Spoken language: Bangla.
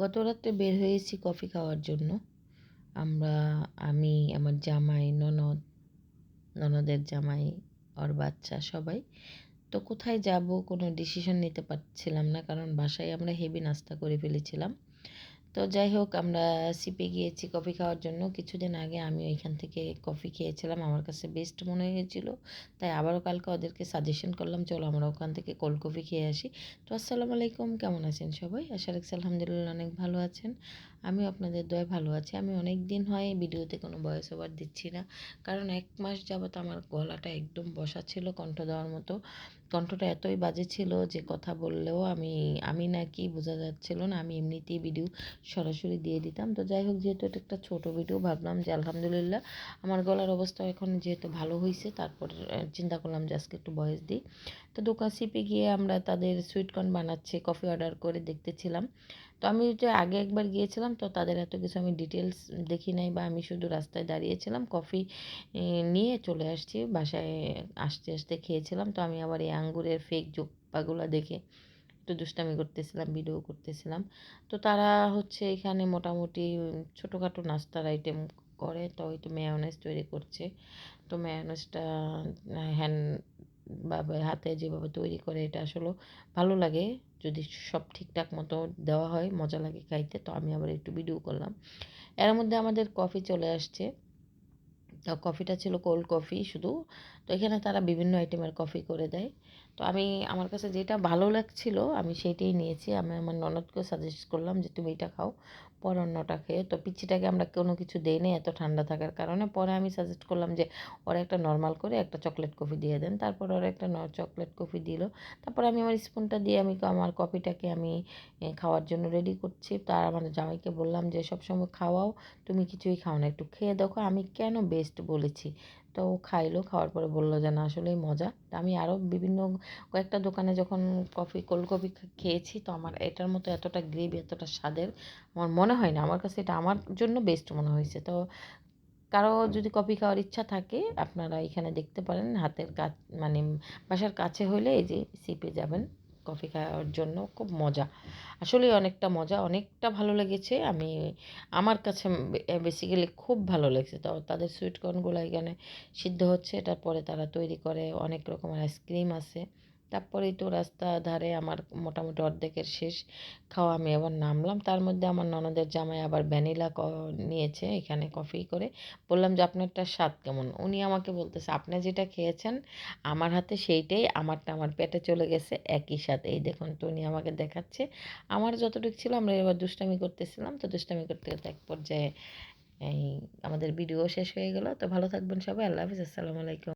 গত রাত্রে বের হয়েছি কফি খাওয়ার জন্য। আমরা আমি, আমার জামাই, ননদের জামাই, ওর বাচ্চা সবাই। তো কোথায় যাব কোনো ডিসিশন নিতে পারছিলাম না, কারণ বাসায় আমরা হেভি নাস্তা করে ফেলেছিলাম। তো যাই হোক, আমরা সিপে গিয়েছি কফি খাওয়ার জন্য। কিছুদিন আগে আমি ওইখান থেকে কফি খেয়েছিলাম, আমার কাছে বেস্ট মনে হয়েছিল। তাই আবারও কালকে ওদেরকে সাজেশন করলাম, চলো আমরা ওখান থেকে কোল্ড কফি খেয়ে আসি। তো আসসালামু আলাইকুম, কেমন আছেন সবাই? আশা রাখছি আলহামদুলিল্লাহ অনেক ভালো আছেন। আমিও আপনাদের দয়ায় ভালো আছি। আমি অনেক দিন হয় ভিডিওতে কোনো ভয়েস ওভার দিচ্ছি না, কারণ 1 মাস যাবত আমার গলাটা একদম বসা ছিল, কণ্ঠ দেওয়ার মতো। কণ্ঠটা এতই বাজে ছিল যে কথা বললেও আমি নাকি বোঝা যাচ্ছিল না। আমি এমনিতেই ভিডিও সরাসরি দিয়ে দিতাম। তো যাই হোক, যেহেতু এটা একটা ছোট ভিডিও, ভাবলাম যে আলহামদুলিল্লাহ আমার গলার অবস্থা এখন যেহেতু ভালো হয়েছে, তারপর চিন্তা করলাম যে আজকে একটু ভয়েস দিই। তো দোকান সিপে গিয়ে আমরা তাদের সুইটকর্ন বানাচ্ছে কফি অর্ডার করে দেখতেছিলাম। তো আমি যে আগে একবার গিয়েছিলাম, তো তাদের এত কিছু আমি ডিটেলস দেখি নাই, বা আমি শুধু রাস্তায় দাঁড়িয়েছিলাম কফি নিয়ে চলে আসছি বাসায়। আসতে আসতে খেয়েছিলাম। তো আমি আবার এই আঙ্গুরের ফেক জোপ্পাগুলো দেখে একটু দুষ্টামি করতেছিলাম, ভিডিও করতেছিলাম। তো তারা হচ্ছে এখানে মোটামুটি ছোটোখাটো নাস্তার আইটেম করে। তো ওই তো মেয়োনেজ তৈরি করছে। তো মেয়োনেজটা হ্যান্ড বা হাতে যেভাবে তৈরি করে, এটা আসলে ভালো লাগে যদি সব ঠিকঠাক মতো দেওয়া হয়, মজা লাগে খাইতে। তো আমি আবার একটু ভিডিও করলাম। এর মধ্যে আমাদের কফি চলে আসছে। তো কফিটা ছিল কোল্ড কফি শুধু। তো এখানে তারা বিভিন্ন আইটেমের কফি করে দেয়। তো আমার কাছে যেটা ভালো লাগছিল আমি সেইটাই নিয়েছি। আমি আমার ননদকেও সাজেস্ট করলাম যে তুমি এটা খাও, পরে অন্যটা খেয়ে। তো পিচ্চিটাকে আমরা কোনো কিছু দেই নাই এত ঠান্ডা থাকার কারণে। পরে আমি সাজেস্ট করলাম যে ওরা একটা নর্মাল করে একটা চকলেট কফি দিয়ে দেন। তারপর ওরা একটা চকলেট কফি দিল। তারপর আমি আমার স্পুনটা দিয়ে আমার কফিটাকে আমি খাওয়ার জন্য রেডি করছি। তার আমার জামাইকে বললাম যে সবসময় খাওয়াও, তুমি কিছুই খাও না, একটু খেয়ে দেখো আমি কেন বেস্ট বলেছি। তো ও খাইলো, খাওয়ার পরে বললো যে না আসলেই মজা। তা আমি আরও কয়েকটা দোকানে যখন কোল্ড কফি খেয়েছি, তো আমার এটার মতো এতটা গ্রেভি, এতটা স্বাদের আমার মনে হয় না। আমার কাছে এটা আমার জন্য বেস্ট মনে হয়েছে। তো কারো যদি কফি খাওয়ার ইচ্ছা থাকে, আপনারা এখানে দেখতে পারেন, হাতের কাছ মানে বাসার কাছে হইলে এই যে সিপে যাবেন কফি খাওয়ার জন্য। খুব মজা, আসলেই অনেকটা মজা, অনেকটা ভালো লেগেছে। আমার কাছে বেসিক্যালি খুব ভালো লেগেছে। তো তাদের সুইট কর্নগুলো এখানে সিদ্ধ হচ্ছে, তারপরে তারা তৈরি করে, অনেক রকমের আইসক্রিম আছে। তারপরেই তো রাস্তা ধারে আমার মোটামুটি অর্ধেকের শেষ খাওয়া। আমি আবার নামলাম। তার মধ্যে আমার ননদের জামাই আবার ভ্যানিলা নিয়েছে এখানে কফি করে। বললাম যে আপনারটা স্বাদ কেমন? উনি আমাকে বলতেছে আপনি যেটা খেয়েছেন আমার হাতে সেইটাই, আমারটা আমার পেটে চলে গেছে একই সাথে। এই দেখুন, তো উনি আমাকে দেখাচ্ছে। আমার যতটুকু ছিল আমরা এবার দুষ্টামি করতেছিলাম। তো দুষ্টামি করতে করতে এক পর্যায়ে এই আমাদের ভিডিও শেষ হয়ে গেল। তো ভালো থাকবেন সবাই। আল্লাহ হাফিজ, আসসালামু আলাইকুম।